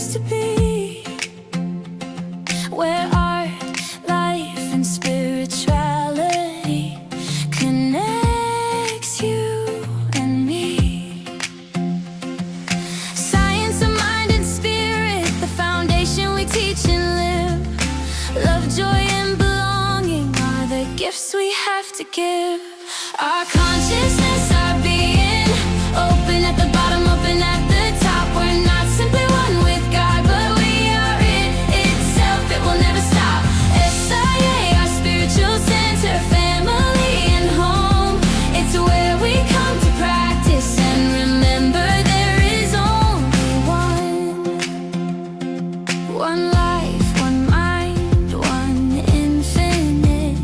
place to be, where art, life, and spirituality connects you and me. Science of mind and spirit, the foundation we teach and live. Love, joy, and belonging are the gifts we have to give. Our consciousness, our being, open at the bottom, open at the top. We're not simply one with God, but we are it itself. It will never stop. SIA, our spiritual center, family and home. It's where we come to practice and remember there is only one life, one mind, one infinite,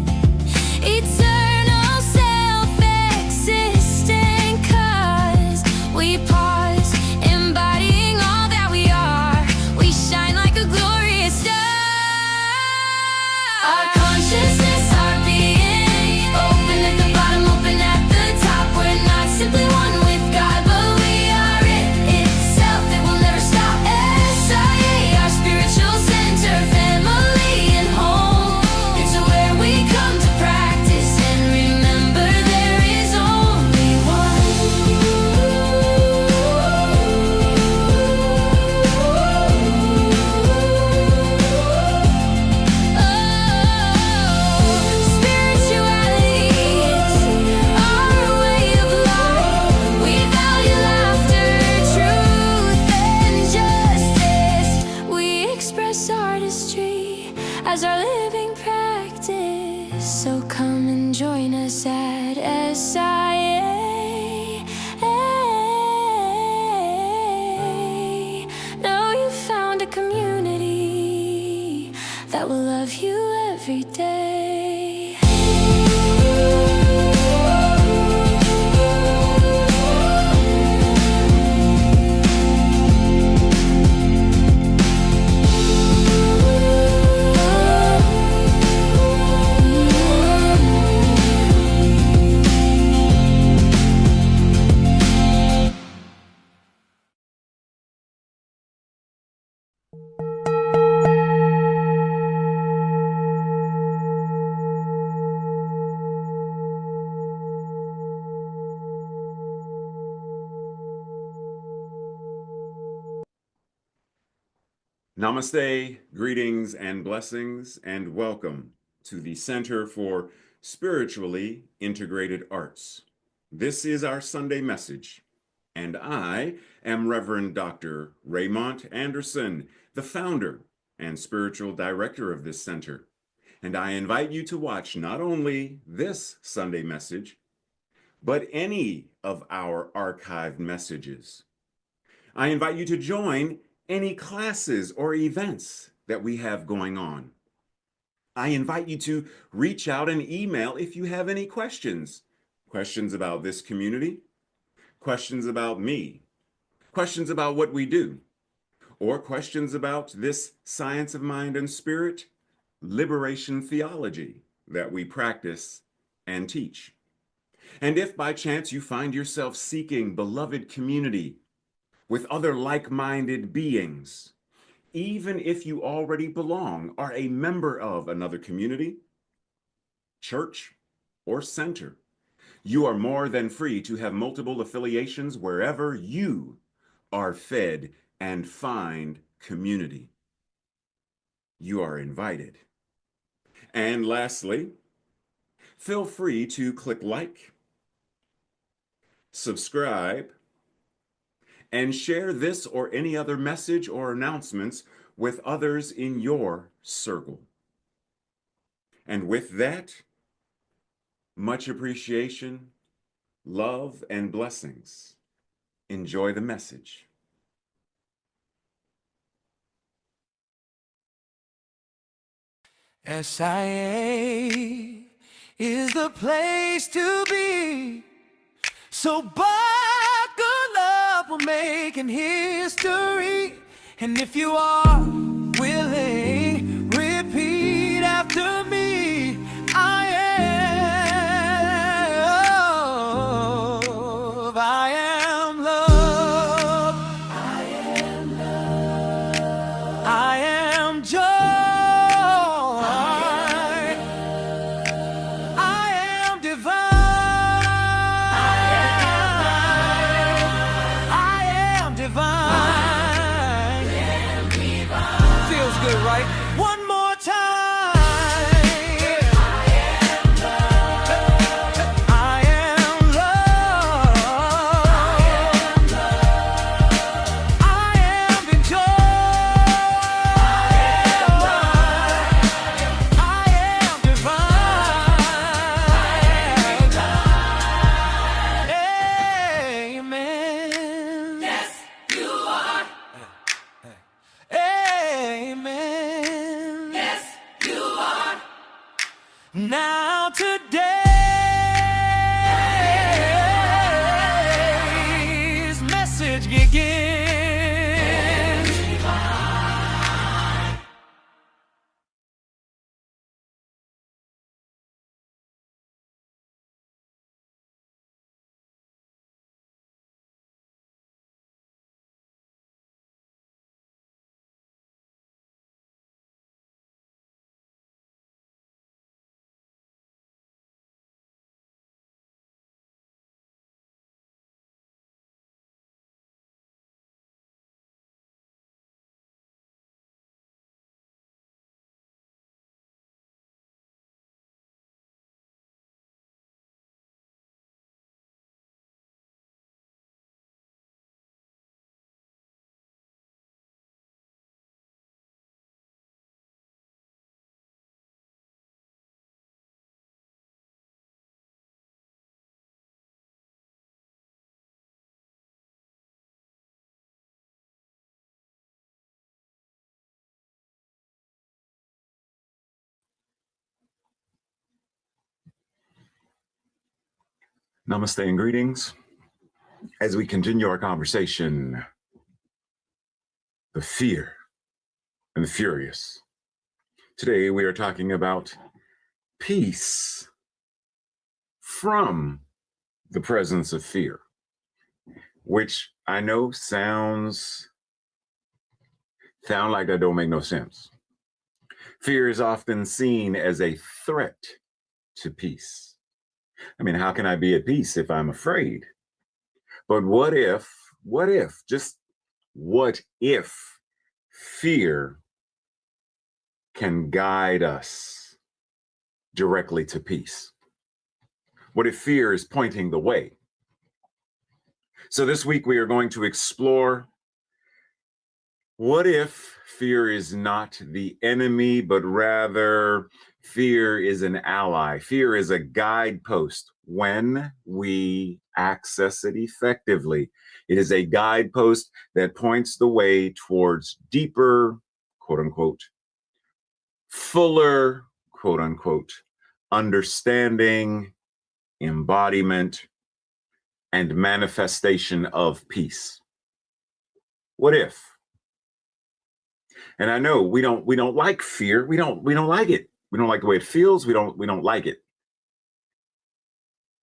eternal, self-existent. 'Cause we pause, embodying all that we are. We shine like a glorious star. Our consciousness, our being, open at the bottom, open at the top. We're not simply one with God, but we are it itself. It will never stop. SIA, our spiritual center, family and home. It's where we come to practice and remember there is only one. Spirituality is our way of life. We value laughter, truth, and justice. We express artistry as our living practice. So come and join us at SIA. Know you found a community that will love you every day. Namaste, greetings and blessings, and welcome to the Center for Spiritually Integrated Arts. This is our Sunday message, and I am Reverend Dr. Raymond Anderson, the founder and spiritual director of this center. And I invite you to watch not only this Sunday message, but any of our archived messages. I invite you to join any classes or events that we have going on. I invite you to reach out and email if you have any questions. Questions about this community, questions about me, questions about what we do, or questions about this science of mind and spirit, liberation theology that we practice and teach. And if by chance you find yourself seeking beloved community with other like-minded beings, even if you already belong, are a member of another community, church, or center, you are more than free to have multiple affiliations wherever you are fed and find community. You are invited. And lastly, feel free to click like, subscribe, and share this or any other message or announcements with others in your circle. And with that, much appreciation, love, and blessings. Enjoy the message. SIA is the place to be. So buckle up, we're making history. And if you are willing, repeat after me. I am love. I am love. it right. One more time. I am love. I am victor. I am divine. Amen. Yes, you are. Amen. Yes, you are. Now today's message begins. Namaste and greetings. As we continue our conversation, the fear and the furious. Today we are talking about peace from the presence of fear, which I know sound like that don't make no sense. Fear is often seen as a threat to peace. I mean, how can I be at peace if I'm afraid? But what if fear can guide us directly to peace? What if fear is pointing the way? So this week we are going to explore, what if fear is not the enemy, but rather fear is an ally? Fear is a guidepost when we access it effectively. It is a guidepost that points the way towards deeper, quote unquote, fuller, quote unquote, understanding, embodiment, and manifestation of peace. What if? And I know we don't like fear. We don't like it. We don't like the way it feels. We don't like it.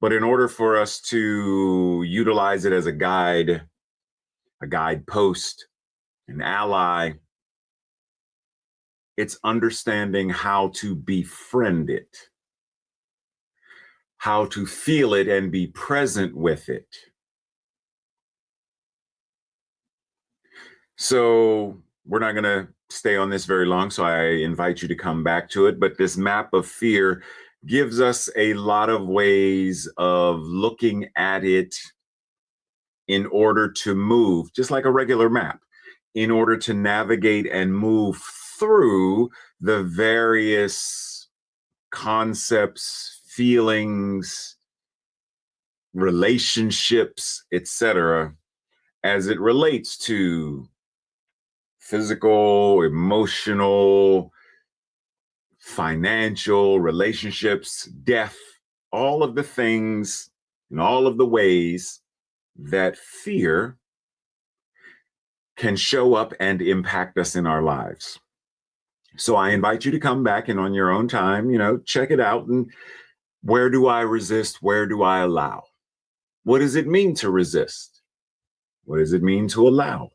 But in order for us to utilize it as a guide, a guidepost, an ally, it's understanding how to befriend it, how to feel it and be present with it. So we're not going to stay on this very long, so I invite you to come back to it. But this map of fear gives us a lot of ways of looking at it in order to move, just like a regular map, in order to navigate and move through the various concepts, feelings, relationships, etc., as it relates to physical, emotional, financial, relationships, death, all of the things and all of the ways that fear can show up and impact us in our lives. So I invite you to come back and on your own time, check it out. And where do I resist? Where do I allow? What does it mean to resist? What does it mean to allow?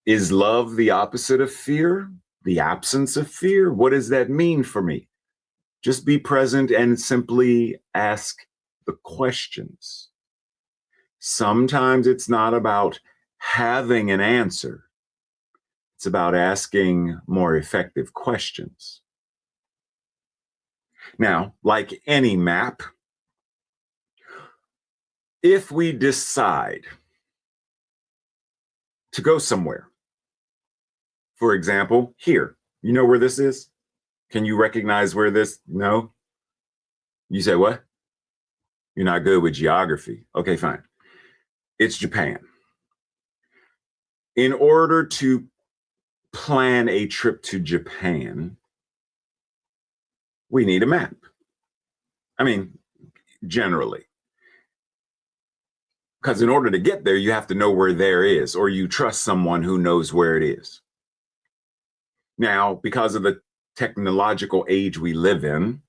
Is love the opposite of fear? The absence of fear? What does that mean for me? Just be present and simply ask the questions. Sometimes it's not about having an answer. It's about asking more effective questions. Now, like any map, if we decide to go somewhere, for example, here, you know where this is? Can you recognize where this? No? You say what? You're not good with geography. Okay, fine. It's Japan. In order to plan a trip to Japan, we need a map. I mean, generally. Because in order to get there, you have to know where there is, or you trust someone who knows where it is. Now, because of the technological age we live in,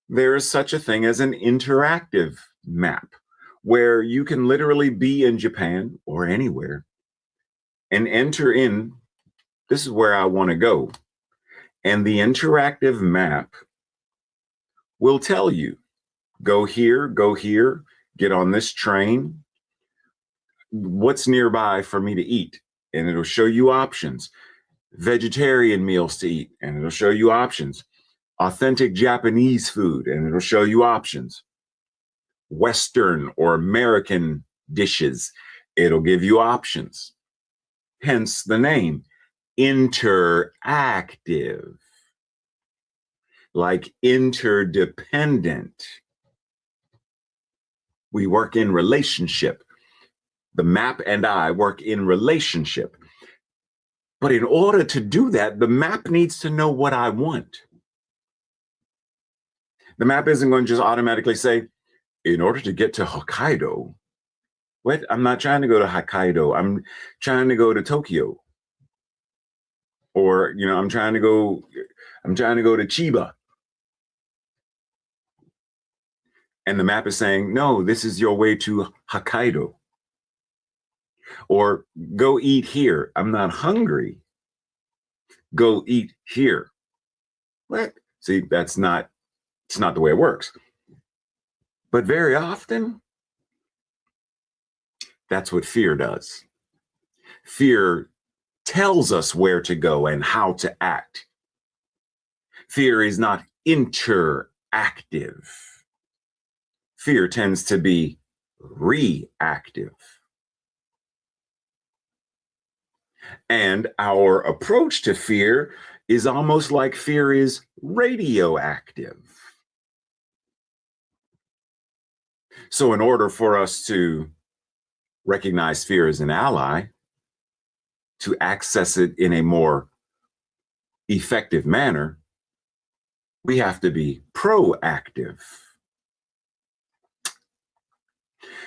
there is such a thing as an interactive map where you can literally be in Japan or anywhere and enter in, this is where I want to go. And the interactive map will tell you, go here, get on this train. What's nearby for me to eat? And it'll show you options. Vegetarian meals to eat, and it'll show you options. Authentic Japanese food, and it'll show you options. Western or American dishes, it'll give you options. Hence the name, interactive, like interdependent. We work in relationship. The map and I work in relationship. But in order to do that, the map needs to know what I want. The map isn't going to just automatically say, in order to get to Hokkaido, what? I'm not trying to go to Hokkaido. I'm trying to go to Tokyo. Or, I'm trying to go to Chiba. And the map is saying, no, this is your way to Hokkaido. Or go eat here. I'm not hungry. Go eat here. What? See, it's not the way it works. But very often, that's what fear does. Fear tells us where to go and how to act. Fear is not interactive. Fear tends to be reactive. And our approach to fear is almost like fear is radioactive. So in order for us to recognize fear as an ally, to access it in a more effective manner, we have to be proactive.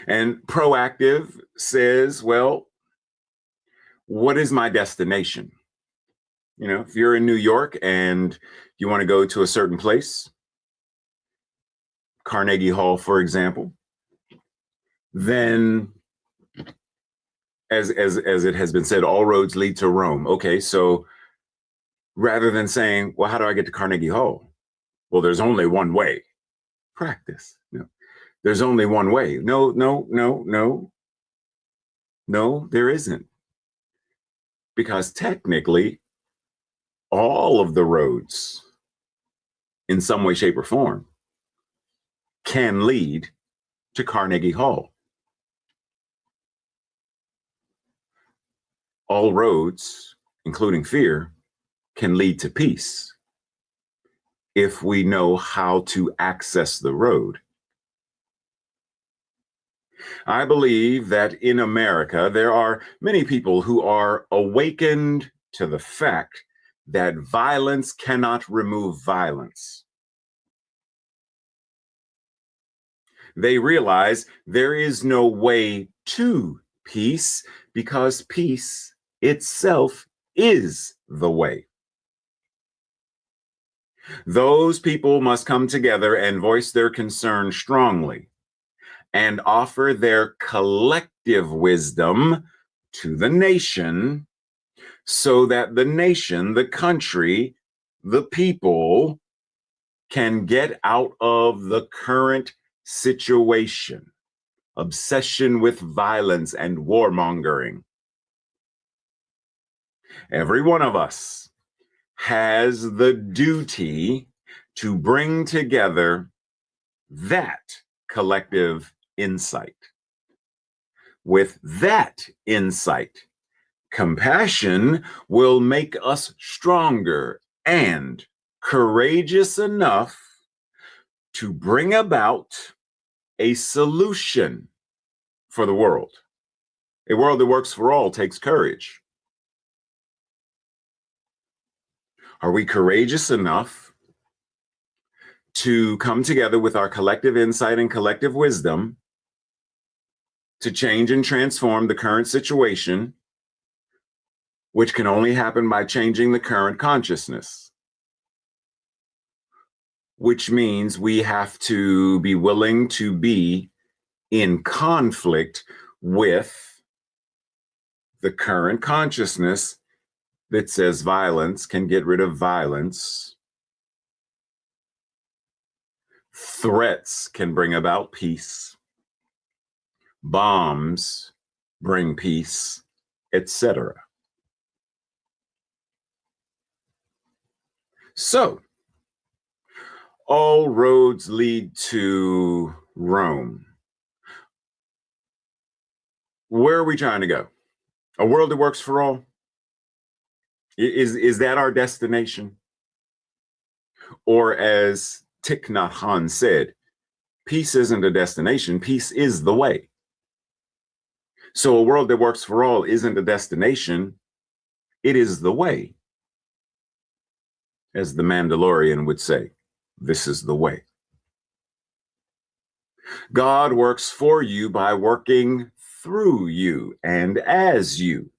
And proactive says, well, what is my destination? If you're in New York and you want to go to a certain place, Carnegie Hall, for example, then as it has been said, all roads lead to Rome. Okay, so rather than saying, well, how do I get to Carnegie Hall? Well, there's only one way. Practice. There's only one way. No, there isn't. Because technically, all of the roads, in some way, shape, or form, can lead to Carnegie Hall. All roads, including fear, can lead to peace if we know how to access the road. I believe that in America, there are many people who are awakened to the fact that violence cannot remove violence. They realize there is no way to peace because peace itself is the way. Those people must come together and voice their concern strongly and offer their collective wisdom to the nation so that the nation, the country, the people can get out of the current situation, obsession with violence and warmongering. Every one of us has the duty to bring together that collective insight. With that insight, compassion will make us stronger and courageous enough to bring about a solution for the world. A world that works for all takes courage. Are we courageous enough to come together with our collective insight and collective wisdom to change and transform the current situation, which can only happen by changing the current consciousness? Which means we have to be willing to be in conflict with the current consciousness that says violence can get rid of violence. Threats can bring about peace. Bombs bring peace, etc. So, all roads lead to Rome. Where are we trying to go? A world that works for all? Is that our destination? Or as Thich Nhat Hanh said, peace isn't a destination, peace is the way. So a world that works for all isn't a destination, it is the way. As the Mandalorian would say, this is the way. God works for you by working through you and as you.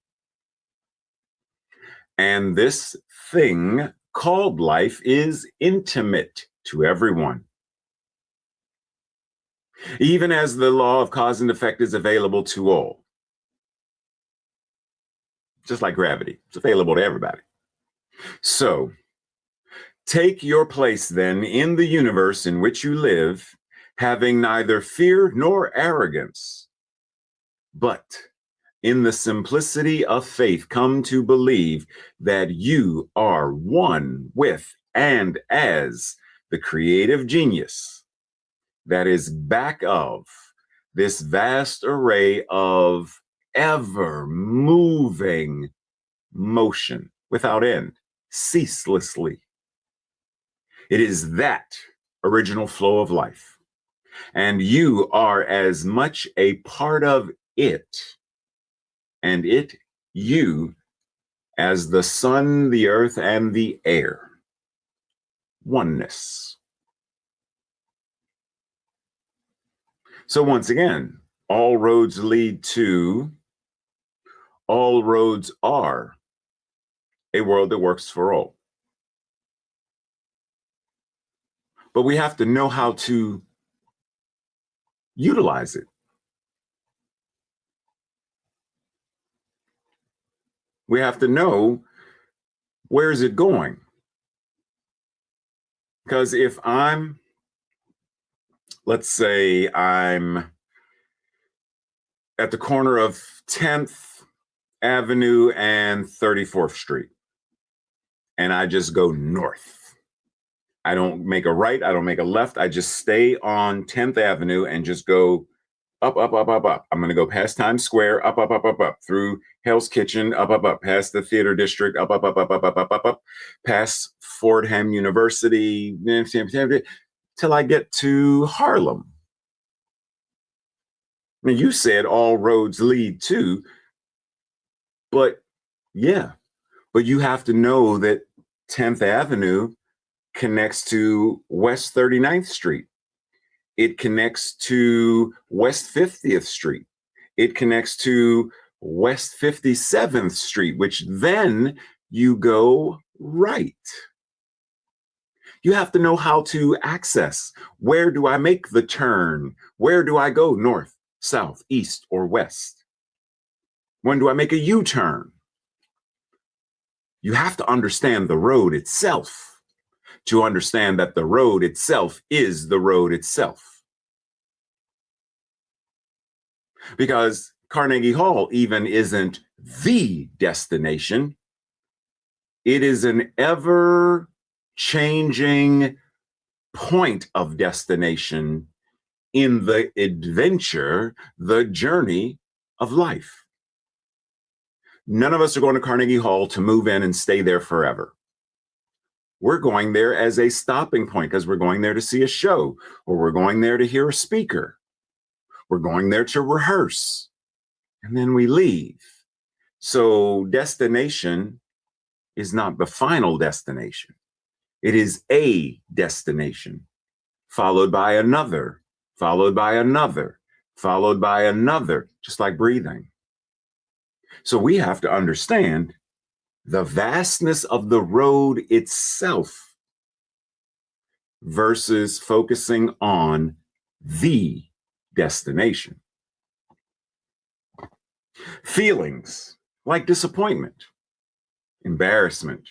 And this thing called life is intimate to everyone. Even as the law of cause and effect is available to all. Just like gravity, it's available to everybody. So, take your place then in the universe in which you live, having neither fear nor arrogance, but in the simplicity of faith, come to believe that you are one with and as the creative genius that is back of this vast array of ever moving motion without end, ceaselessly. It is that original flow of life. And you are as much a part of it, and it, you, as the sun, the earth, and the air. Oneness. So once again, all roads lead to, all roads are a world that works for all. But we have to know how to utilize it. We have to know, where is it going? Because if I'm, let's say I'm at the corner of 10th Avenue and 34th Street, and I just go north. I don't make a right, I don't make a left, I just stay on 10th Avenue and just go up, up, up, up, up. I'm going to go past Times Square, up, up, up, up, up, through Hell's Kitchen, up, up, up, past the Theater District, up, up, up, up, up, up, up, up, up, past Fordham University, till I get to Harlem. I mean, you said all roads lead to, but yeah, but you have to know that 10th Avenue connects to West 39th Street. It connects to West 50th Street. It connects to West 57th Street, which then you go right. You have to know how to access. Where do I make the turn? Where do I go? North, south, east, or west? When do I make a U-turn? You have to understand the road itself to understand that the road itself is the road itself. Because Carnegie Hall even isn't the destination, It is an ever changing point of destination in the adventure, the journey of life. None of us are going to Carnegie Hall to move in and stay there forever. We're going there as a stopping point because we're going there to see a show, or we're going there to hear a speaker. We're going there to rehearse, and then we leave. So destination is not the final destination. It is a destination, followed by another, followed by another, followed by another, just like breathing. So we have to understand the vastness of the road itself versus focusing on the destination. Feelings like disappointment, embarrassment,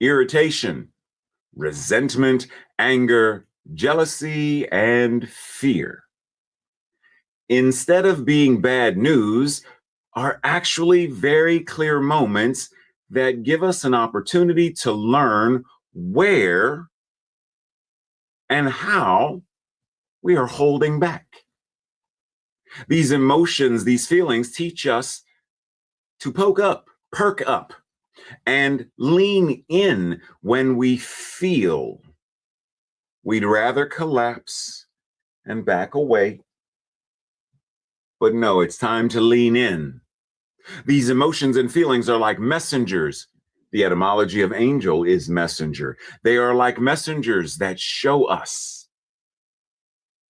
irritation, resentment, anger, jealousy, and fear, instead of being bad news, are actually very clear moments that give us an opportunity to learn where and how we are holding back. These emotions, these feelings teach us to poke up, perk up, and lean in when we feel we'd rather collapse and back away. But no, it's time to lean in. These emotions and feelings are like messengers. The etymology of angel is messenger. They are like messengers that show us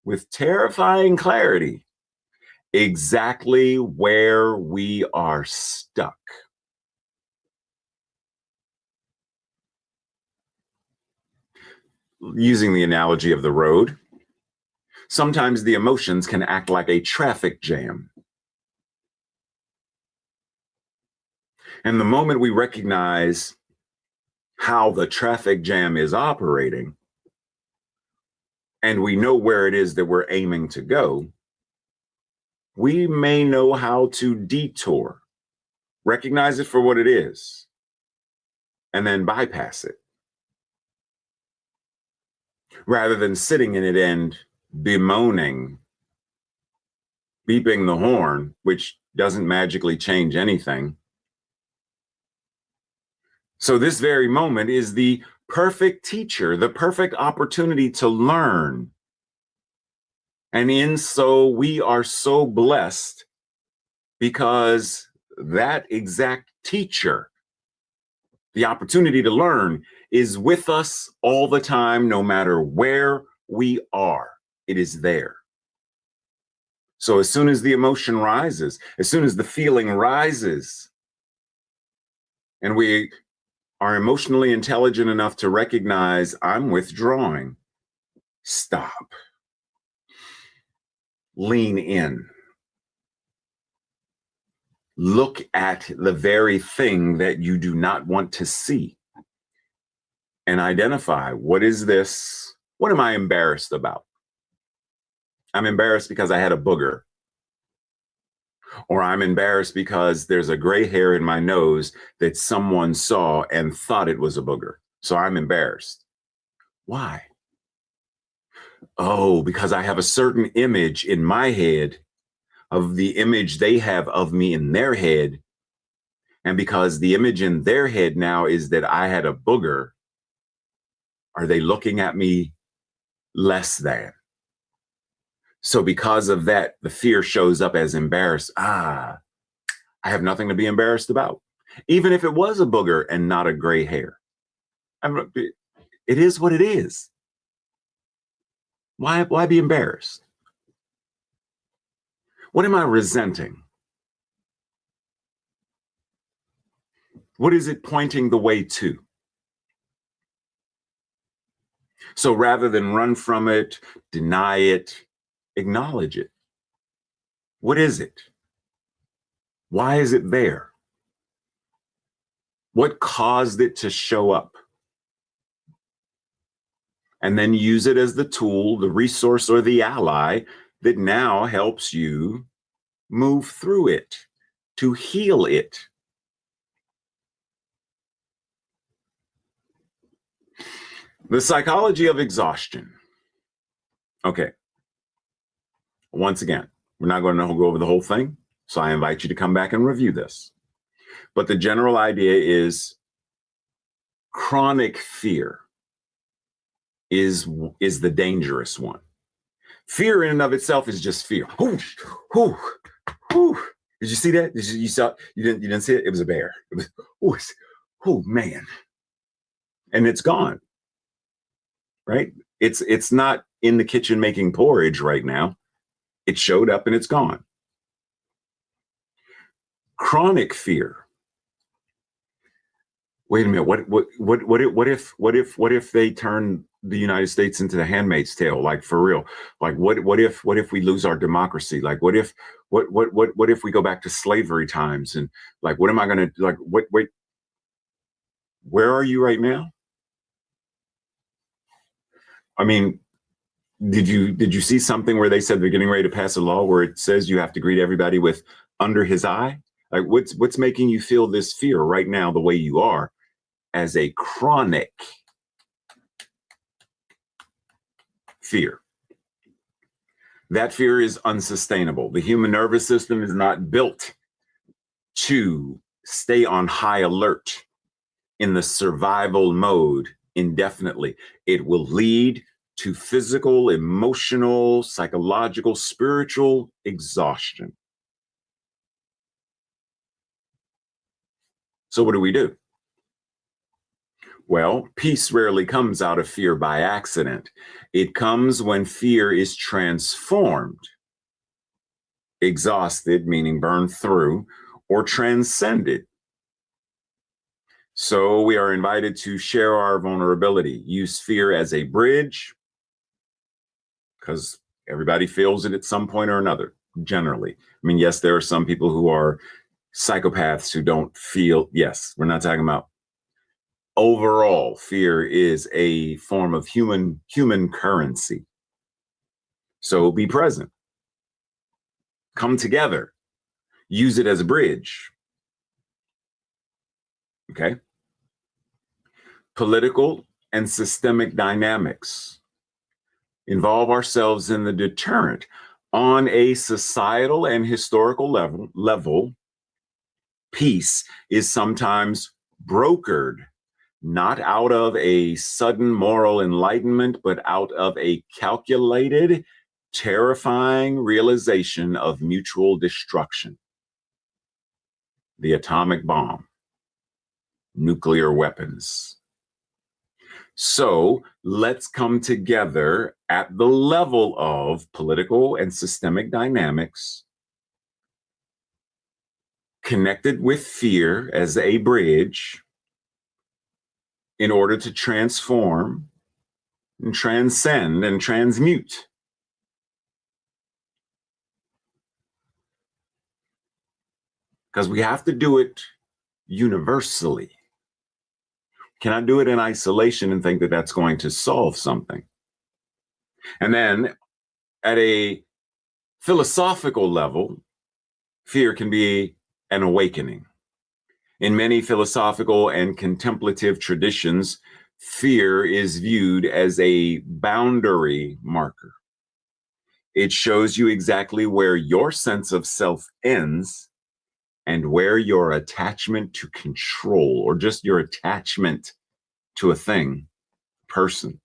with terrifying clarity exactly where we are stuck. Using the analogy of the road, sometimes the emotions can act like a traffic jam. And the moment we recognize how the traffic jam is operating, and we know where it is that we're aiming to go, we may know how to detour, recognize it for what it is, and then bypass it, rather than sitting in it and bemoaning, beeping the horn, which doesn't magically change anything. So this very moment is the perfect teacher, the perfect opportunity to learn. And in so we are so blessed because that exact teacher, the opportunity to learn, is with us all the time, no matter where we are. It is there. So as soon as the emotion rises, as soon as the feeling rises, and we are emotionally intelligent enough to recognize I'm withdrawing, stop. Lean in. Look at the very thing that you do not want to see and identify, what is this? What am I embarrassed about? I'm embarrassed because I had a booger. Or I'm embarrassed because there's a gray hair in my nose that someone saw and thought it was a booger. So I'm embarrassed. Why? Oh, because I have a certain image in my head of the image they have of me in their head. And because the image in their head now is that I had a booger, are they looking at me less than? So because of that, the fear shows up as embarrassed. I have nothing to be embarrassed about. Even if it was a booger and not a gray hair. It is what it is. Why be embarrassed? What am I resenting? What is it pointing the way to? So rather than run from it, deny it, acknowledge it. What is it? Why is it there? What caused it to show up? And then use it as the tool, the resource, or the ally that now helps you move through it, to heal it. The psychology of exhaustion. Okay. Once again, we're not going to go over the whole thing, so I invite you to come back and review this. But the general idea is chronic fear is the dangerous one. Fear in and of itself is just fear. Ooh, ooh, ooh. Did you see that? You saw? You didn't see it? It was a bear. It was, oh man, and it's gone. Right? It's not in the kitchen making porridge right now. It showed up and it's gone. Chronic fear. Wait a minute. What if they turn the United States into the Handmaid's Tale? Like for real? Like what if we lose our democracy? Like what if we go back to slavery times? And like what am I gonna like? Wait. Where are you right now? I mean, did you see something where they said they're getting ready to pass a law where it says you have to greet everybody with under his eye? Like what's making you feel this fear right now the way you are as a chronic fear? That fear is unsustainable. The human nervous system is not built to stay on high alert in the survival mode indefinitely. It will lead to physical, emotional, psychological, spiritual exhaustion. So what do? Well, peace rarely comes out of fear by accident. It comes when fear is transformed, exhausted, meaning burned through, or transcended. So we are invited to share our vulnerability, use fear as a bridge, because everybody feels it at some point or another, generally. I mean, yes, there are some people who are psychopaths who don't feel, yes, we're not talking about. Overall, fear is a form of human currency. So be present. Come together. Use it as a bridge. Okay? Political and systemic dynamics. Involve ourselves in the deterrent. On a societal and historical level, peace is sometimes brokered, not out of a sudden moral enlightenment, but out of a calculated, terrifying realization of mutual destruction. The atomic bomb, nuclear weapons. So let's come together at the level of political and systemic dynamics, connected with fear as a bridge, in order to transform and transcend and transmute. Because we have to do it universally. Cannot do it in isolation and think that that's going to solve something. And then at a philosophical level, fear can be an awakening. In many philosophical and contemplative traditions, fear is viewed as a boundary marker. It shows you exactly where your sense of self ends and where your attachment to control, or just your attachment to a thing, person,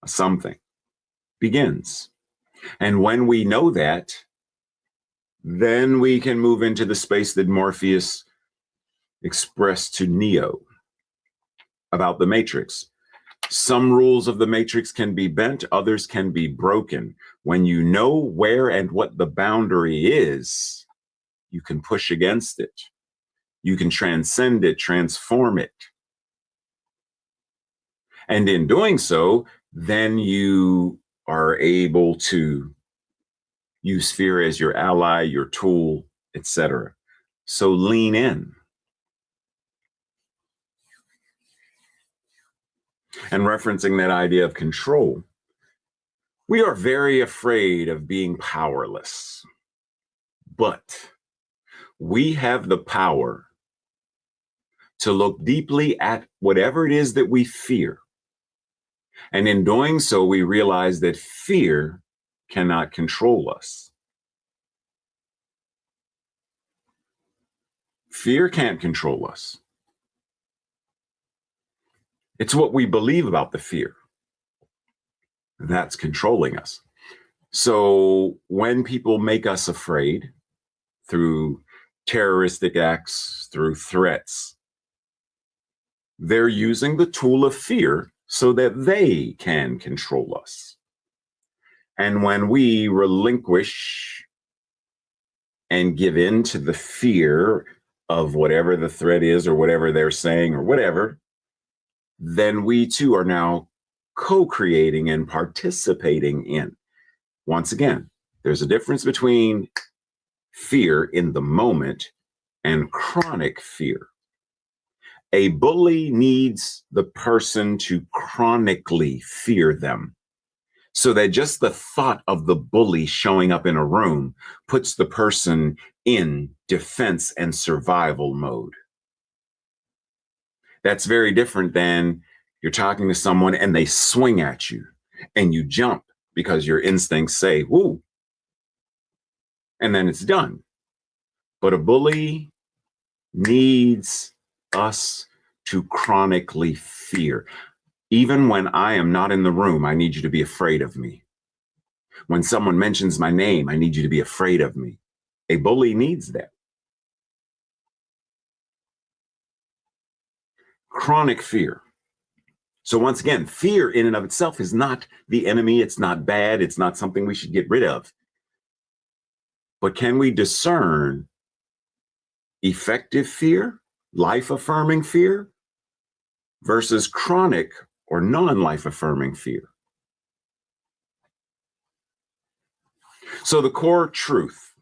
a something, begins. And when we know that, then we can move into the space that Morpheus expressed to Neo about the Matrix. Some rules of the Matrix can be bent, others can be broken. When you know where and what the boundary is, you can push against it. You can transcend it, transform it. And in doing so, then you are able to use fear as your ally, your tool, etc. So lean in. And referencing that idea of control, we are very afraid of being powerless, but we have the power to look deeply at whatever it is that we fear And in doing so, we realize that fear cannot control us. Fear can't control us. It's what we believe about the fear that's controlling us. So when people make us afraid through terroristic acts, through threats, they're using the tool of fear so that they can control us. And when we relinquish and give in to the fear of whatever the threat is or whatever they're saying or whatever, then we too are now co-creating and participating in. Once again, there's a difference between fear in the moment and chronic fear. A bully needs the person to chronically fear them, so that just the thought of the bully showing up in a room puts the person in defense and survival mode. That's very different than you're talking to someone and they swing at you and you jump because your instincts say, woo, and then it's done. But a bully needs us to chronically fear. Even when I am not in the room, I need you to be afraid of me. When someone mentions my name, I need you to be afraid of me. A bully needs that. Chronic fear. So once again, fear in and of itself is not the enemy. It's not bad. It's not something we should get rid of. But can we discern effective fear, life-affirming fear, versus chronic or non-life-affirming fear? So the core truth: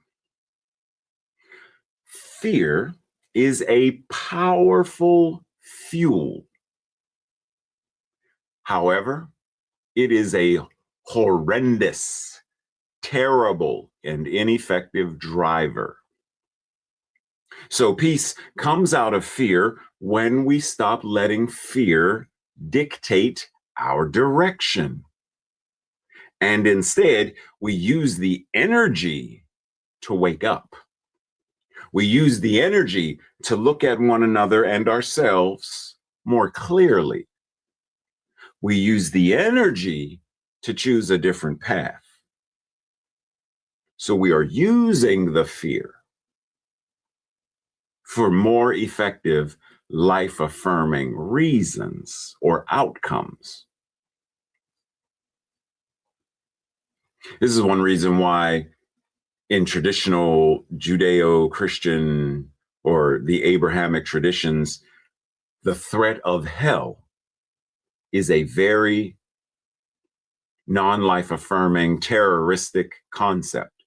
fear is a powerful fuel. However, it is a horrendous, terrible, and ineffective driver. So peace comes out of fear when we stop letting fear dictate our direction. And instead, we use the energy to wake up. We use the energy to look at one another and ourselves more clearly. We use the energy to choose a different path. So we are using the fear for more effective, life-affirming reasons or outcomes. This is one reason why in traditional Judeo-Christian or the Abrahamic traditions, the threat of hell is a very non-life affirming, terroristic concept,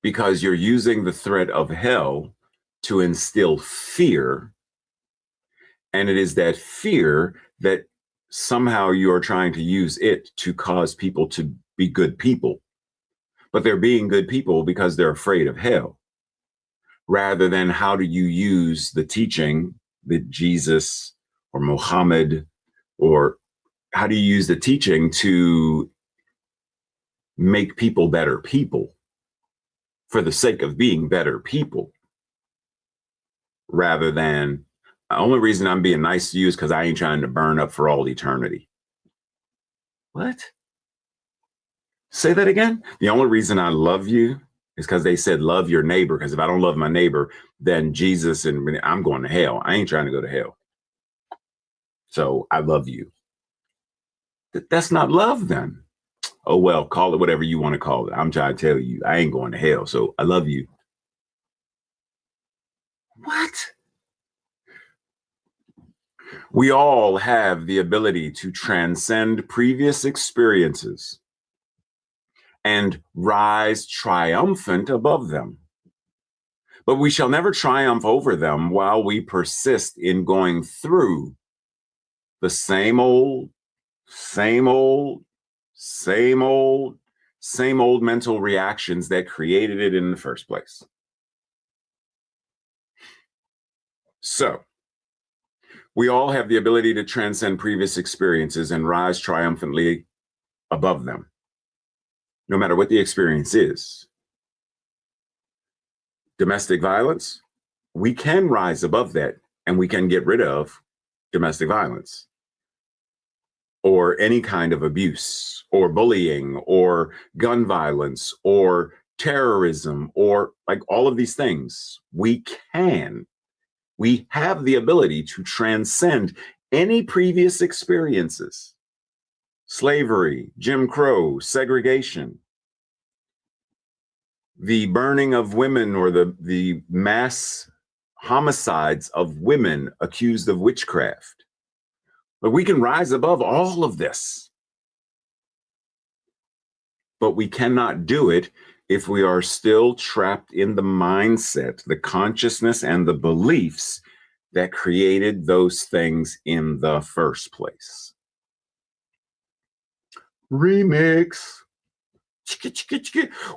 because you're using the threat of hell to instill fear. And it is that fear that somehow you're trying to use it to cause people to be good people. But they're being good people because they're afraid of hell, rather than how do you use the teaching that Jesus or Muhammad, or how do you use the teaching to make people better people for the sake of being better people, rather than the only reason I'm being nice to you is because I ain't trying to burn up for all eternity. What? Say that again? The only reason I love you is because they said love your neighbor, because if I don't love my neighbor, then Jesus and I'm going to hell. I ain't trying to go to hell. So I love you. That's not love then. Oh, well, call it whatever you want to call it. I'm trying to tell you, I ain't going to hell. So I love you. What? We all have the ability to transcend previous experiences and rise triumphant above them. But we shall never triumph over them while we persist in going through the same old mental reactions that created it in the first place. So We all have the ability to transcend previous experiences and rise triumphantly above them, no matter what the experience is. Domestic violence, we can rise above that and we can get rid of domestic violence or any kind of abuse or bullying or gun violence or terrorism or like all of these things. We have the ability to transcend any previous experiences. Slavery, Jim Crow, segregation, the burning of women or the mass homicides of women accused of witchcraft. But we can rise above all of this. But we cannot do it if we are still trapped in the mindset, the consciousness, and the beliefs that created those things in the first place. Remix.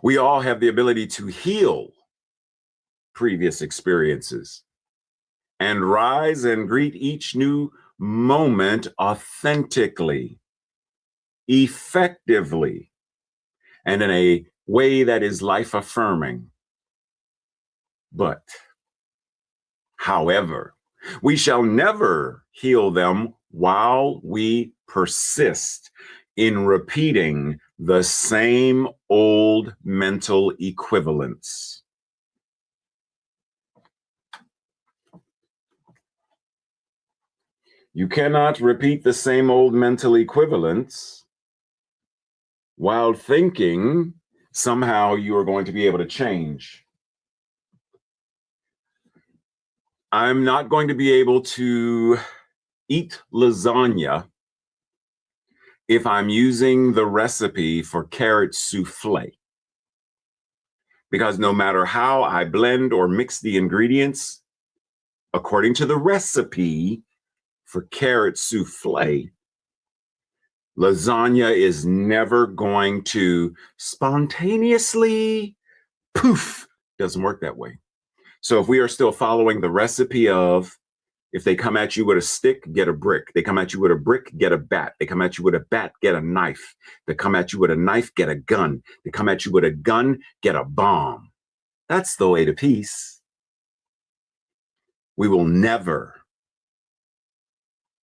We all have the ability to heal previous experiences and rise and greet each new moment authentically, effectively, and in a way that is life affirming. But, however, we shall never heal them while we persist in repeating the same old mental equivalents. You cannot repeat the same old mental equivalents while thinking somehow you are going to be able to change. I'm not going to be able to eat lasagna if I'm using the recipe for carrot souffle. Because no matter how I blend or mix the ingredients, according to the recipe for carrot souffle, lasagna is never going to spontaneously poof. Doesn't work that way. So if we are still following the recipe of, if they come at you with a stick, get a brick. They come at you with a brick, get a bat. They come at you with a bat, get a knife. They come at you with a knife, get a gun. They come at you with a gun, get a bomb. That's the way to peace. We will never,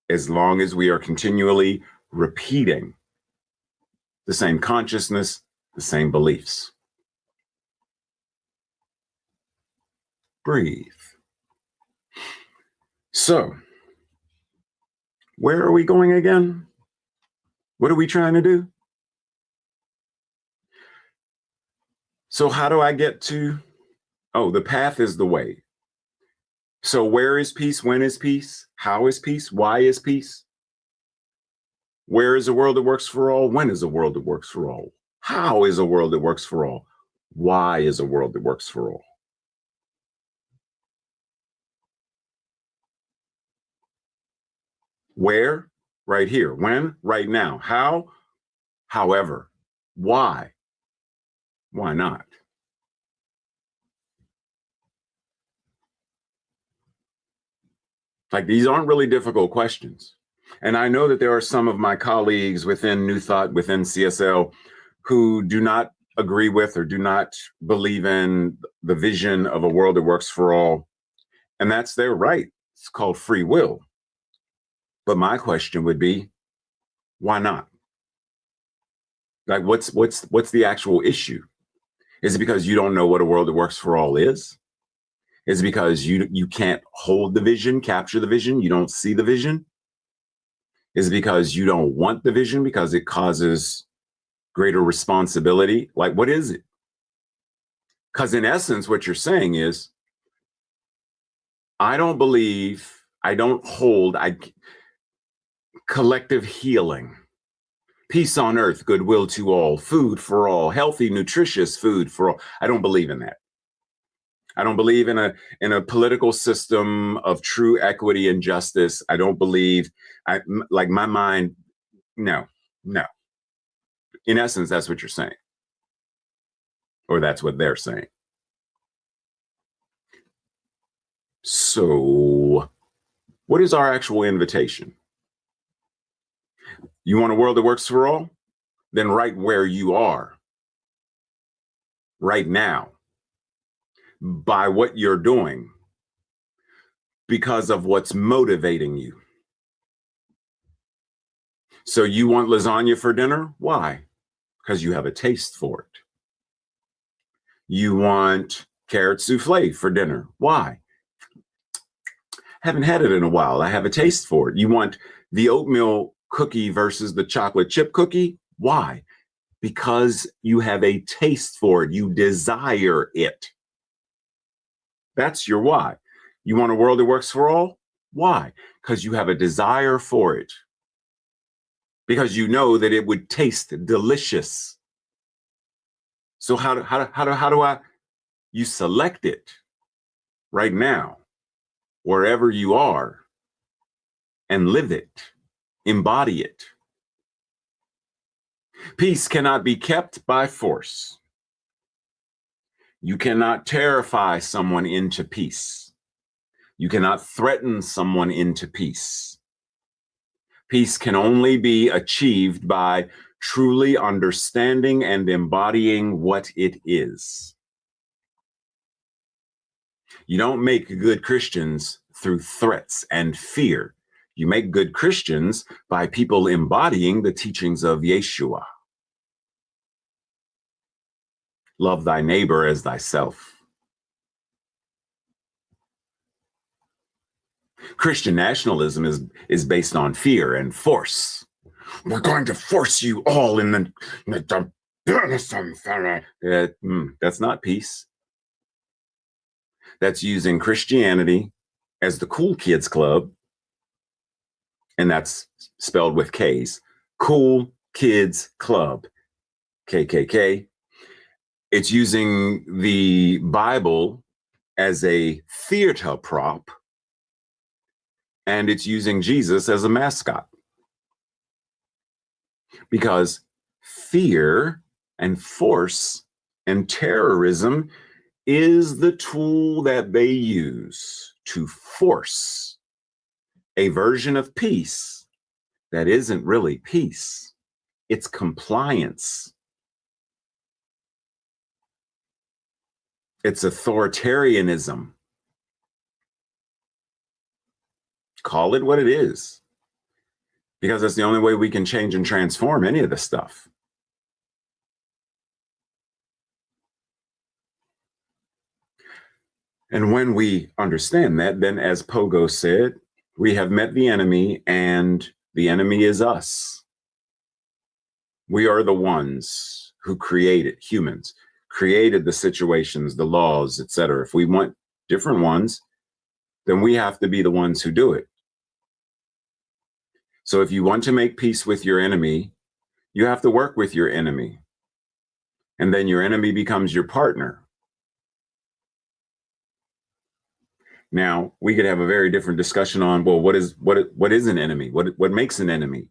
as long as we are continually repeating the same consciousness, the same beliefs. Breathe. So, where are we going again? What are we trying to do? So how do I get to, the path is the way. So where is peace? When is peace? How is peace? Why is peace? Where is a world that works for all? When is a world that works for all? How is a world that works for all? Why is a world that works for all? Where? Right here. When? Right now. How? However. Why? Why not? Like, these aren't really difficult questions. And I know that there are some of my colleagues within New Thought, within CSL, who do not agree with or do not believe in the vision of a world that works for all. And that's their right. It's called free will. But my question would be, why not? Like, what's the actual issue? Is it because you don't know what a world that works for all is? Is it because you can't hold the vision, capture the vision, you don't see the vision? Is it because you don't want the vision because it causes greater responsibility? Like, what is it? Because in essence, what you're saying is, I don't believe, I don't hold, collective healing, peace on earth, goodwill to all, food for all, healthy, nutritious food for all. I don't believe in that. I don't believe in a political system of true equity and justice. I don't believe, like my mind, no. In essence, that's what you're saying. Or that's what they're saying. So What is our actual invitation? You want a world that works for all? Then right where you are, right now, by what you're doing, because of what's motivating you. So you want lasagna for dinner? Why? Because you have a taste for it. You want carrot souffle for dinner? Why? Haven't had it in a while. I have a taste for it. You want the oatmeal cookie versus the chocolate chip cookie? Why? Because you have a taste for it. You desire it. That's your why. You want a world that works for all? Why? Because you have a desire for it. Because you know that it would taste delicious. So how do I? You select it right now, wherever you are, and live it, embody it. Peace cannot be kept by force. You cannot terrify someone into peace. You cannot threaten someone into peace. Peace can only be achieved by truly understanding and embodying what it is. You don't make good Christians through threats and fear. You make good Christians by people embodying the teachings of Yeshua. Love thy neighbor as thyself. Christian nationalism is based on fear and force. We're going to force you all in the that's not peace. That's using Christianity as the cool kids club, and that's spelled with K's. Cool Kids Club, KKK. It's using the Bible as a theater prop, and it's using Jesus as a mascot. Because fear and force and terrorism is the tool that they use to force a version of peace that isn't really peace. It's compliance. It's authoritarianism. Call it what it is, because that's the only way we can change and transform any of this stuff. And when we understand that, then as Pogo said, we have met the enemy, and the enemy is us. We are the ones who created, humans, created the situations, the laws, etc. If we want different ones, then we have to be the ones who do it. So if you want to make peace with your enemy, you have to work with your enemy. And then your enemy becomes your partner. Now, we could have a very different discussion on, well, what is an enemy? What makes an enemy?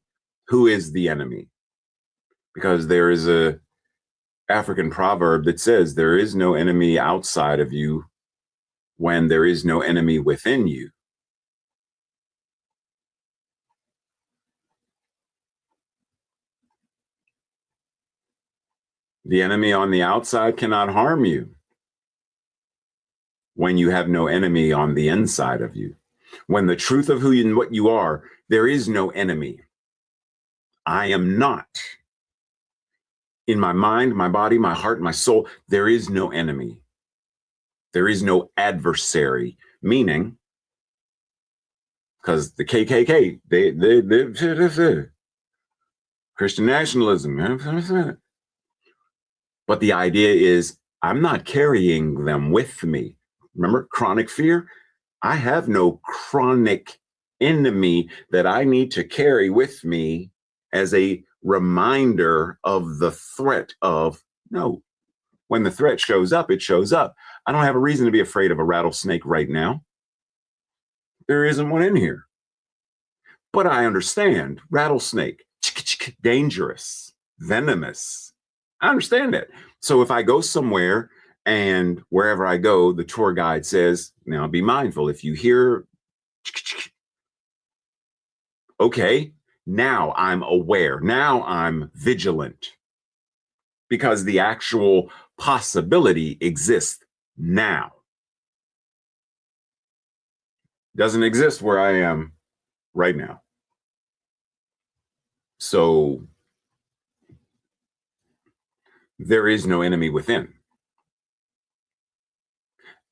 Who is the enemy? Because there is a African proverb that says there is no enemy outside of you when there is no enemy within you. The enemy on the outside cannot harm you when you have no enemy on the inside of you. When the truth of who you and what you are, there is no enemy. I am not. In my mind, my body, my heart, my soul, there is no enemy. There is no adversary, meaning, because the KKK, they Christian nationalism. But the idea is, I'm not carrying them with me. Remember, chronic fear? I have no chronic enemy that I need to carry with me as a reminder of the threat of, no, when the threat shows up, it shows up. I don't have a reason to be afraid of a rattlesnake right now. There isn't one in here. But I understand, rattlesnake, dangerous, venomous. I understand that. So if I go somewhere and wherever I go, the tour guide says, now be mindful, if you hear Okay, now I'm aware. Now I'm vigilant because the actual possibility exists now. Doesn't exist where I am right now. So there is no enemy within.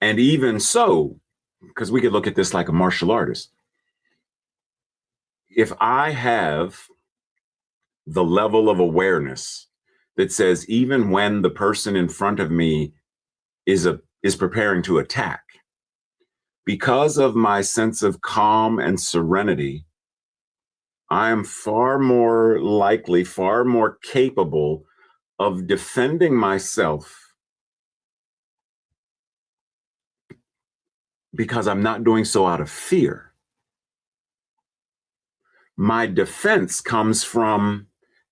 And even so, because we could look at this like a martial artist, if I have the level of awareness that says even when the person in front of me is preparing to attack, because of my sense of calm and serenity, I am far more likely, far more capable of defending myself because I'm not doing so out of fear. My defense comes from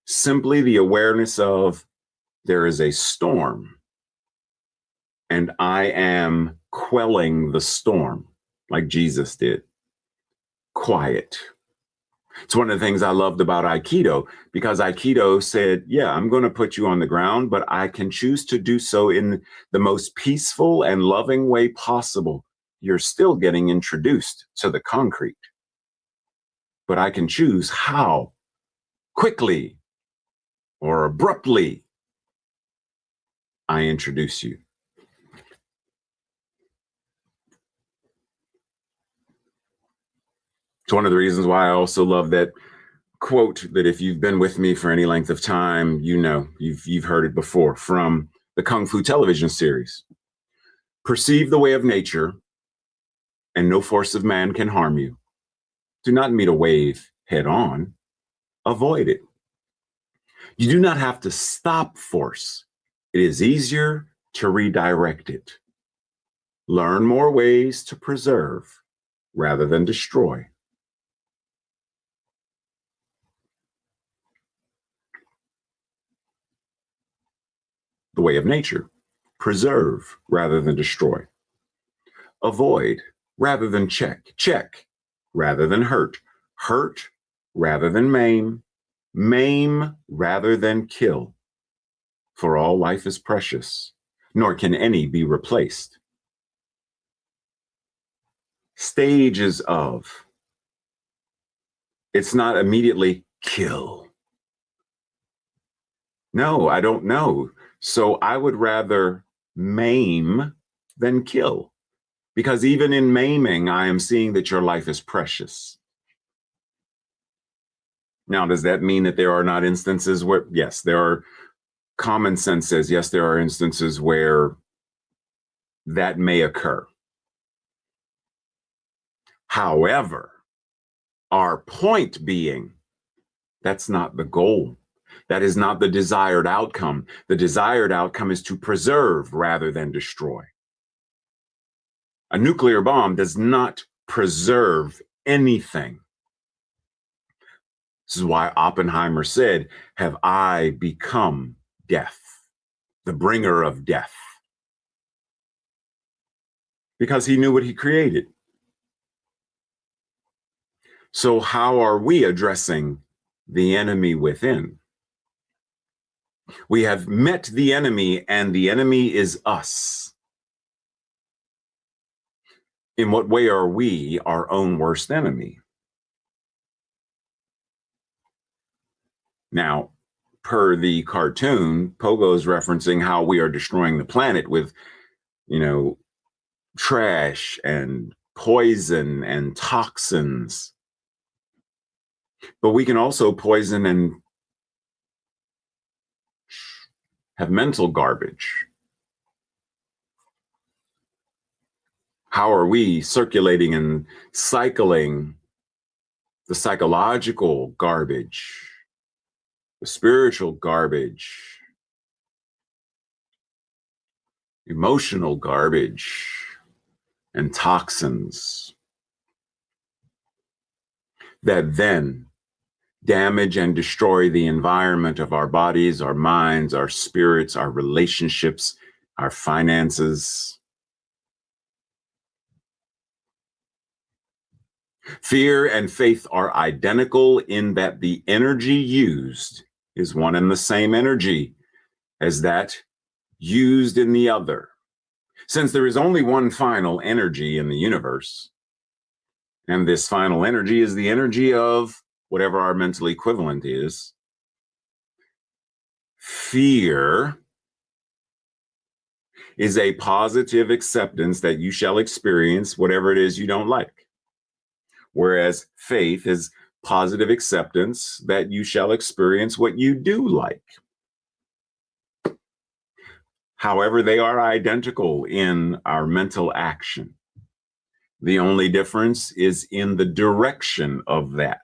simply the awareness of there is a storm and I am quelling the storm like Jesus did. Quiet. It's one of the things I loved about Aikido, because Aikido said, yeah, I'm going to put you on the ground, but I can choose to do so in the most peaceful and loving way possible. You're still getting introduced to the concrete, but I can choose how quickly or abruptly I introduce you. It's one of the reasons why I also love that quote that if you've been with me for any length of time, you know, you've heard it before, from the Kung Fu television series. Perceive the way of nature, and no force of man can harm you. Do not meet a wave head on. Avoid it. You do not have to stop force. It is easier to redirect it. Learn more ways to preserve rather than destroy. The way of nature. Preserve rather than destroy. Avoid rather than check. Check rather than hurt. Hurt rather than maim. Maim rather than kill. For all life is precious, nor can any be replaced. Stages of. It's not immediately kill. No, I don't know. So I would rather maim than kill. Because even in maiming, I am seeing that your life is precious. Now, does that mean that there are not instances where, yes, there are, common sense says, yes, there are instances where that may occur. However, our point being, that's not the goal. That is not the desired outcome. The desired outcome is to preserve rather than destroy. A nuclear bomb does not preserve anything. This is why Oppenheimer said, have I become death, the bringer of death? Because he knew what he created. So how are we addressing the enemy within? We have met the enemy, and the enemy is us. In what way are we our own worst enemy? Now, per the cartoon, Pogo's referencing how we are destroying the planet with, you know, trash and poison and toxins. But we can also poison and have mental garbage. How are we circulating and cycling the psychological garbage, the spiritual garbage, emotional garbage, and toxins that then damage and destroy the environment of our bodies, our minds, our spirits, our relationships, our finances? Fear and faith are identical in that the energy used is one and the same energy as that used in the other. Since there is only one final energy in the universe, and this final energy is the energy of whatever our mental equivalent is, fear is a positive acceptance that you shall experience whatever it is you don't like. Whereas faith is positive acceptance that you shall experience what you do like. However, they are identical in our mental action. The only difference is in the direction of that.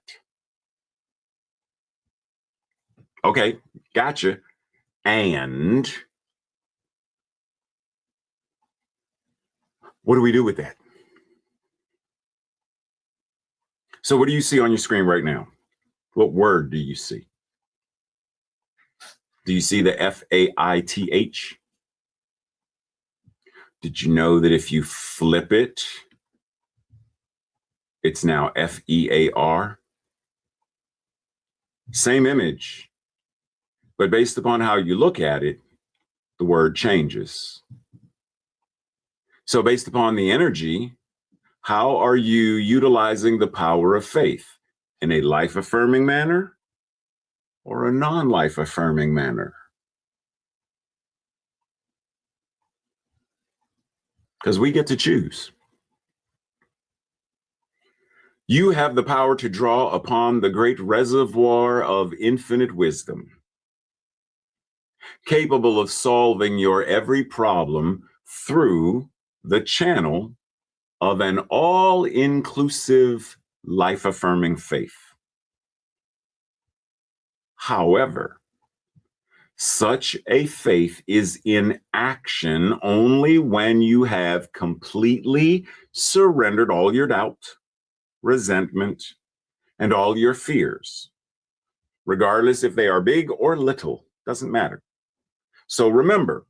Okay, gotcha. And what do we do with that? So what do you see on your screen right now? What word do you see? Do you see the F-A-I-T-H? Did you know that if you flip it, it's now F-E-A-R? Same image, but based upon how you look at it, the word changes. So based upon the energy, how are you utilizing the power of faith? In a life-affirming manner or a non-life-affirming manner? Because we get to choose. You have the power to draw upon the great reservoir of infinite wisdom, capable of solving your every problem through the channel of an all-inclusive, life-affirming faith. However, such a faith is in action only when you have completely surrendered all your doubt, resentment, and all your fears, regardless if they are big or little, doesn't matter. So remember,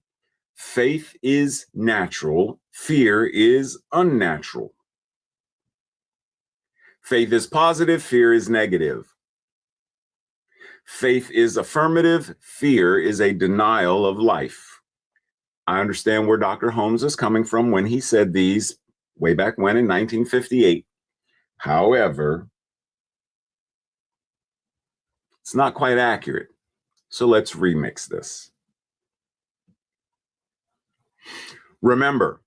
faith is natural, fear is unnatural. Faith is positive, fear is negative. Faith is affirmative, fear is a denial of life. I understand where Dr. Holmes is coming from when he said these way back when in 1958. However, it's not quite accurate. So let's remix this. Remember,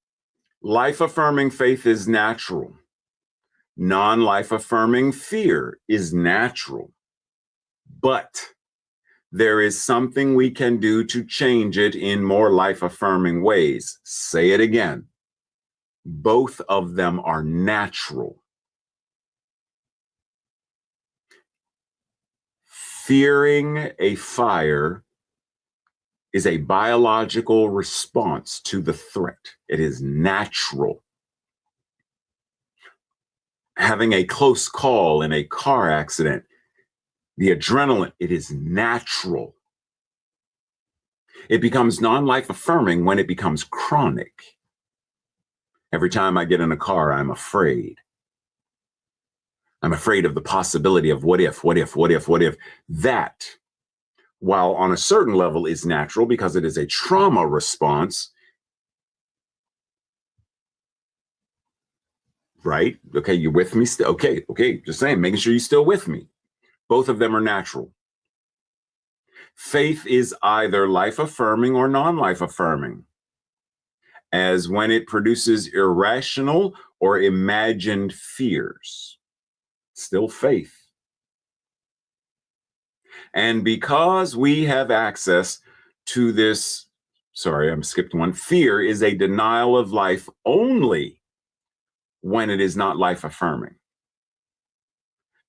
life-affirming faith is natural. Non-life-affirming fear is natural. But there is something we can do to change it in more life-affirming ways. Say it again. Both of them are natural. Fearing a fire is a biological response to the threat. It is natural. Having a close call in a car accident, the adrenaline, it is natural. It becomes non-life affirming when it becomes chronic. Every time I get in a car, I'm afraid. I'm afraid of the possibility of what if. That, while on a certain level is natural because it is a trauma response, right? Okay, you with me still? Okay, just saying, making sure you're still with me. Both of them are natural. Faith is either life-affirming or non-life affirming, as when it produces irrational or imagined fears. Still faith. And because we have access to this, sorry, I'm skipped one. Fear is a denial of life only when it is not life-affirming.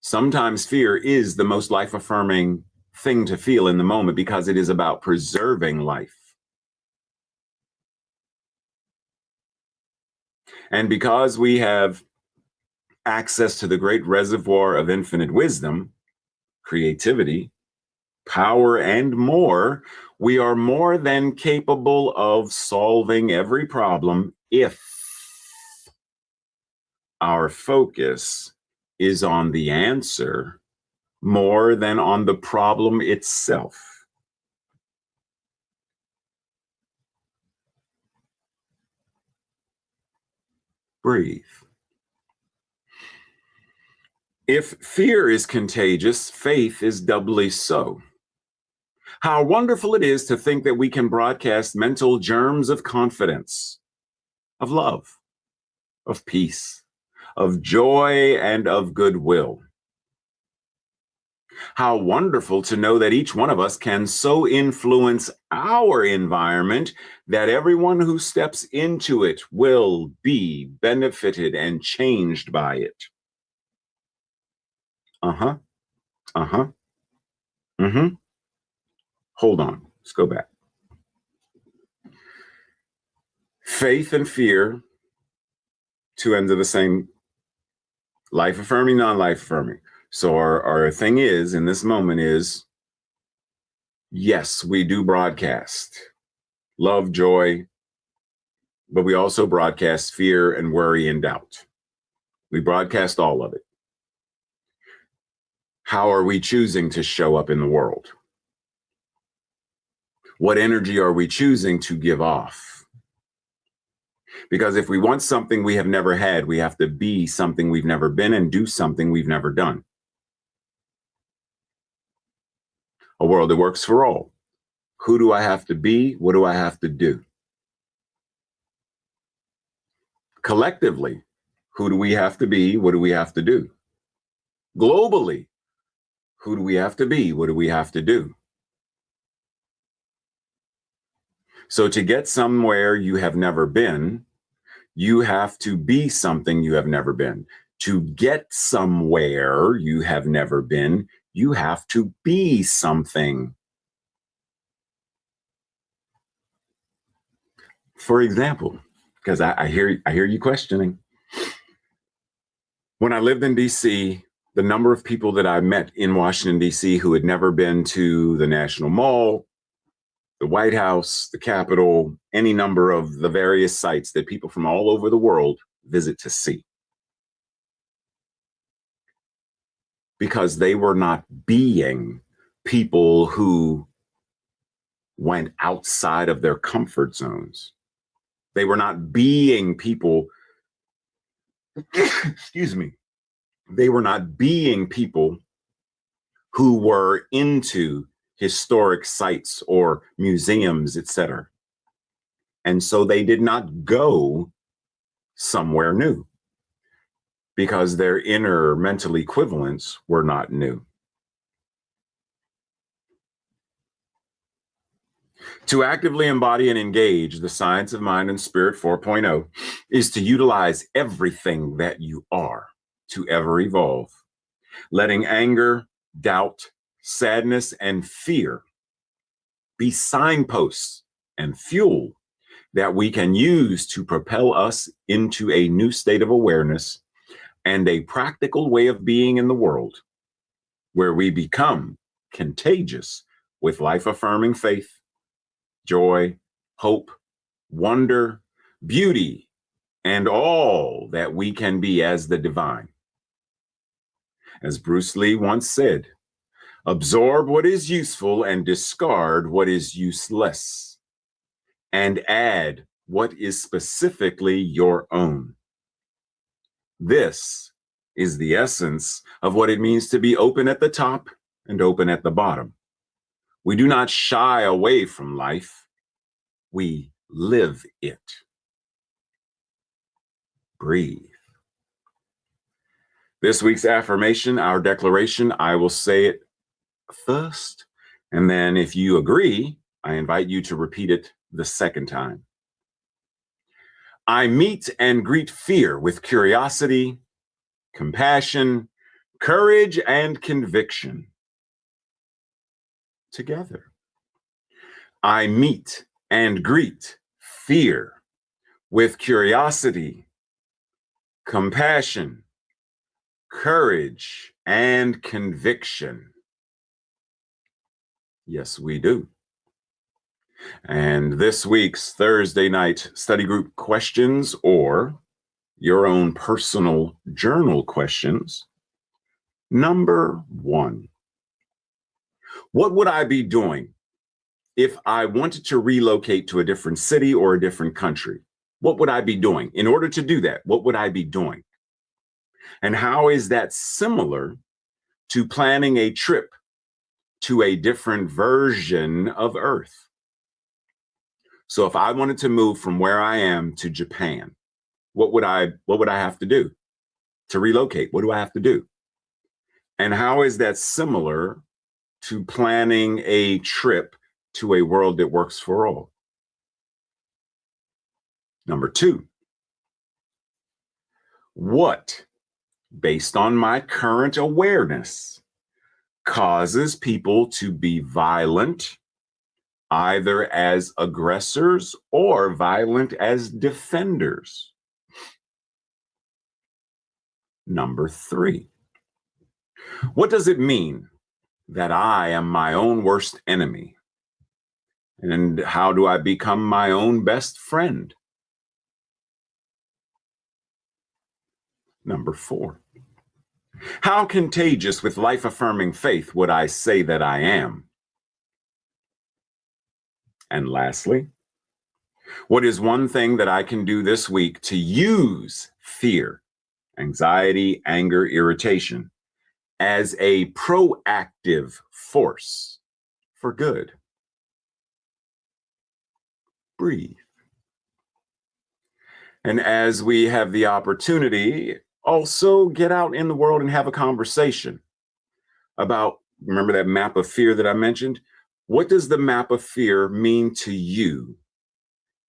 Sometimes fear is the most life-affirming thing to feel in the moment because it is about preserving life. And because we have access to the great reservoir of infinite wisdom, creativity, power, and more, we are more than capable of solving every problem if our focus is on the answer more than on the problem itself. Breathe. If fear is contagious, faith is doubly so. How wonderful it is to think that we can broadcast mental germs of confidence, of love, of peace, of joy, and of goodwill. How wonderful to know that each one of us can so influence our environment that everyone who steps into it will be benefited and changed by it. Uh-huh. Uh-huh. Mm-hmm. Hold on. Let's go back. Faith and fear, two ends of the same, life affirming, non-life affirming. So our thing is in this moment is, yes, we do broadcast love, joy, but we also broadcast fear and worry and doubt. We broadcast all of it. How are we choosing to show up in the world? What energy are we choosing to give off? Because if we want something we have never had, we have to be something we've never been and do something we've never done. A world that works for all. Who do I have to be? What do I have to do? Collectively, who do we have to be? What do we have to do? Globally, who do we have to be? What do we have to do? So to get somewhere you have never been, you have to be something you have never been. To get somewhere you have never been, you have to be something. For example, because I hear you questioning. When I lived in DC, the number of people that I met in Washington, DC, who had never been to the National Mall, the White House, the Capitol, any number of the various sites that people from all over the world visit to see. Because they were not being people who went outside of their comfort zones. They were not being people, excuse me, they were not being people who were into historic sites or museums, etc. And so they did not go somewhere new because their inner mental equivalents were not new. To actively embody and engage the science of mind and spirit 4.0 is to utilize everything that you are to ever evolve, letting anger, doubt, sadness, and fear be signposts and fuel that we can use to propel us into a new state of awareness and a practical way of being in the world where we become contagious with life-affirming faith, joy, hope, wonder, beauty, and all that we can be as the divine. As Bruce Lee once said, absorb what is useful and discard what is useless, and add what is specifically your own. This is the essence of what it means to be open at the top and open at the bottom. We do not shy away from life. We live it. Breathe. This week's affirmation, our declaration, I will say it first. And then if you agree, I invite you to repeat it the second time. I meet and greet fear with curiosity, compassion, courage, and conviction. Together. I meet and greet fear with curiosity, compassion, courage, and conviction. Yes, we do. And this week's Thursday night study group questions, or your own personal journal questions, Number one, what would I be doing if I wanted to relocate to a different city or a different country? What would I be doing? In order to do that, what would I be doing? And how is that similar to planning a trip to a different version of Earth? So if I wanted to move from where I am to Japan, what would I have to do to relocate? What do I have to do? And how is that similar to planning a trip to a world that works for all? Number two, what, based on my current awareness, causes people to be violent, either as aggressors or violent as defenders? Number three, what does it mean that I am my own worst enemy? And how do I become my own best friend? Number four, how contagious with life-affirming faith would I say that I am? And lastly, what is one thing that I can do this week to use fear, anxiety, anger, irritation as a proactive force for good? Breathe. And as we have the opportunity, also get out in the world and have a conversation about, remember that map of fear that I mentioned? What does the map of fear mean to you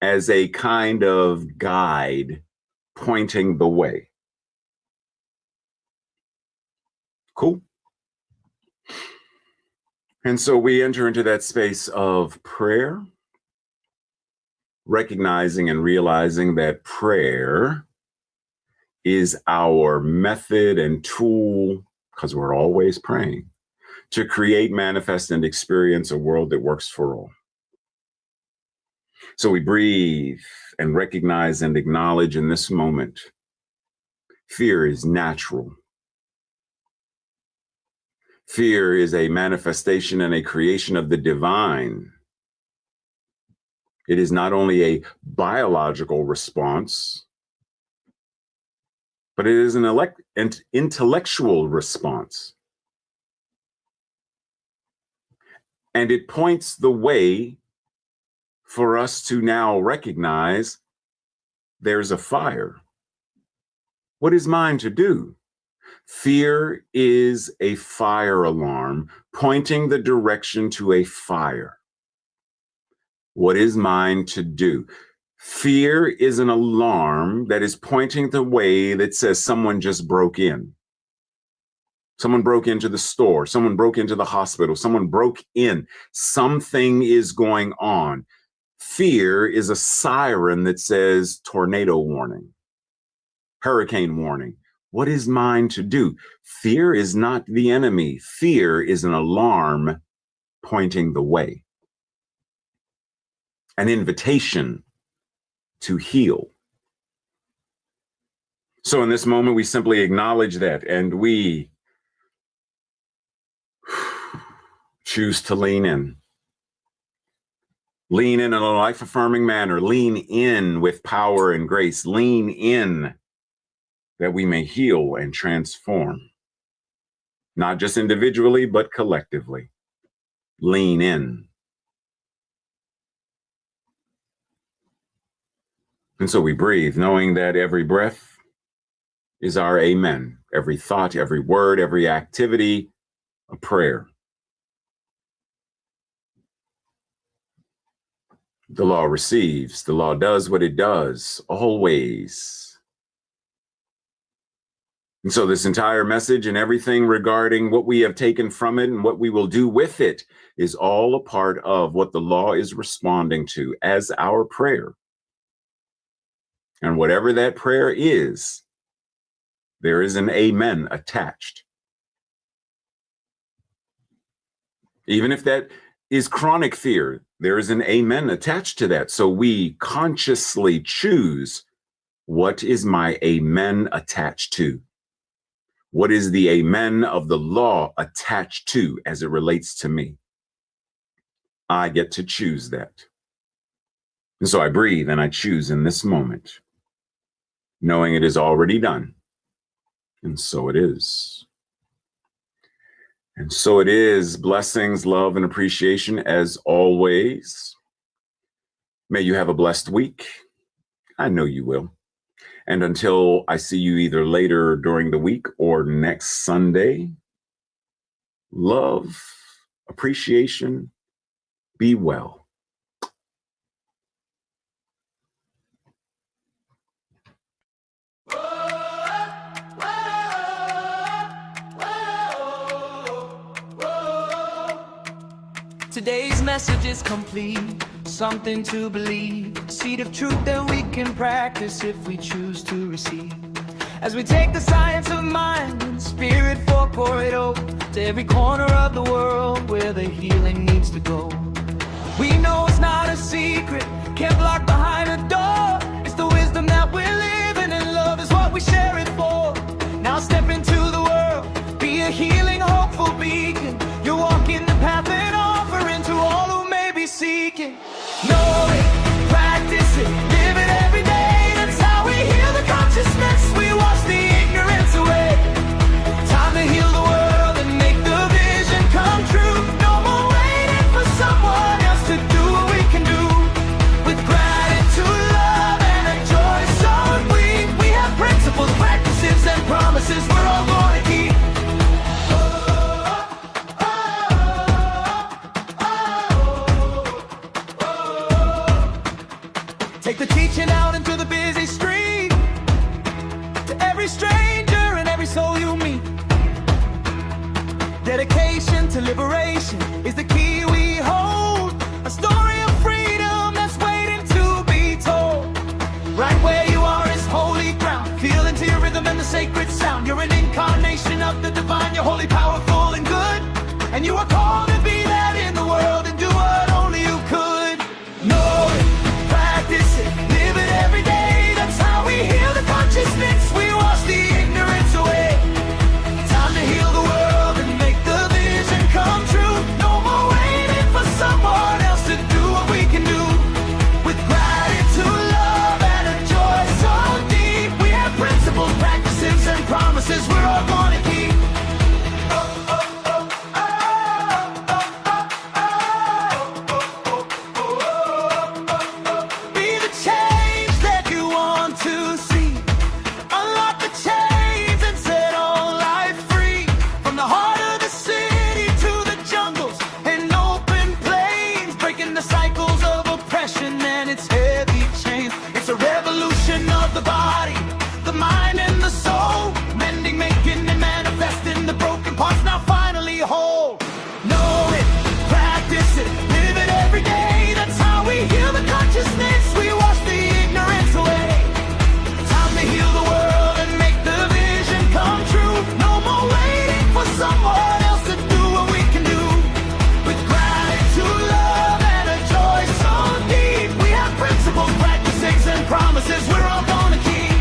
as a kind of guide pointing the way? Cool. And so we enter into that space of prayer, recognizing and realizing that prayer is our method and tool, because we're always praying, to create, manifest, and experience a world that works for all. So we breathe and recognize and acknowledge in this moment, fear is natural. Fear is a manifestation and a creation of the divine. It is not only a biological response, but it is an intellectual response. And it points the way for us to now recognize there's a fire. What is mine to do? Fear is a fire alarm pointing the direction to a fire. What is mine to do? Fear is an alarm that is pointing the way that says someone just broke in. Someone broke into the store. Someone broke into the hospital. Someone broke in. Something is going on. Fear is a siren that says tornado warning, hurricane warning. What is mine to do? Fear is not the enemy. Fear is an alarm pointing the way, an invitation to heal. So in this moment, we simply acknowledge that, and we choose to lean in. Lean in a life-affirming manner. Lean in with power and grace. Lean in that we may heal and transform, not just individually, but collectively. Lean in. And so we breathe, knowing that every breath is our amen. Every thought, every word, every activity, a prayer. The law receives, the law does what it does, always. And so this entire message and everything regarding what we have taken from it and what we will do with it is all a part of what the law is responding to as our prayer. And whatever that prayer is, there is an amen attached. Even if that is chronic fear, there is an amen attached to that. So we consciously choose, what is my amen attached to? What is the amen of the law attached to as it relates to me? I get to choose that. And so I breathe and I choose in this moment, knowing it is already done. And so it is. And so it is. Blessings, love, and appreciation as always. May you have a blessed week. I know you will. And until I see you either later during the week or next Sunday, love, appreciation, be well. Today's message is complete, something to believe, a seed of truth that we can practice if we choose to receive. As we take the science of mind and spirit pour it over to every corner of the world where the healing needs to go. We know it's not a secret, can't block behind a door. It's the wisdom that we're living, and love is what we share it for. Now step into the world, be a healing, hopeful beacon. You're walking the path and offering to all who may be seeking. Know it, practice it, live it every day. That's how we heal the consciousness. We wash the ignorance away. Time to heal the world and make the vision come true. No more waiting for someone else to do what we can do. With gratitude, love, and a joy so deep. We have principles, practices, and promises we're all going to keep. Take the teaching out into the busy street, to every stranger and every soul you meet. Dedication to liberation is the key we hold. A story of freedom that's waiting to be told. Right where you are is holy ground. Feel into your rhythm and the sacred sound. You're an incarnation of the divine. You're holy, powerful, and good. And you are called to be that in the world and do what only you could. Know it, practice it, live it every day. That's how we heal the consciousness. We wash the ignorance away. Time to heal the world and make the vision come true. No more waiting for someone else to do what we can do. With gratitude, love, and a joy so deep. We have principles, practices, and promises we're all going to keep. Be the change that you want to see. Unlock the chains and set all life free. From the heart of the city to the jungles and open plains, breaking the cycles of oppression and its heavy chains. It's a revolution of the body, the mind, and the soul. Mending, making, and manifesting the broken parts now finally whole. Know it, practice it, live it every day. That's how we heal the consciousness. We wash the ignorance away. Time to heal the world and make the vision come true. No more waiting for someone else to do what we can do. With gratitude, love, and a joy so deep. We have principles, practices, and promises we're all gonna keep.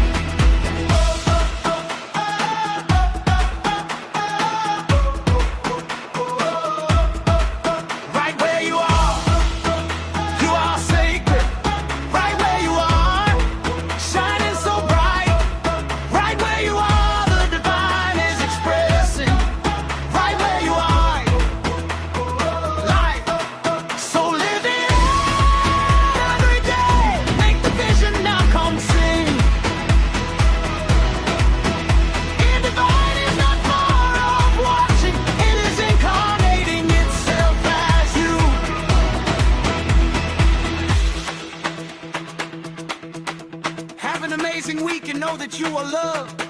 Right where you are sacred. Right where you are, shining so bright. Right where you are, the divine is expressing. Right where you are, life. So live it every day. Make the vision now come sing. In divine is not far off watching. It is incarnating itself as you. Have an amazing week and know that you are loved.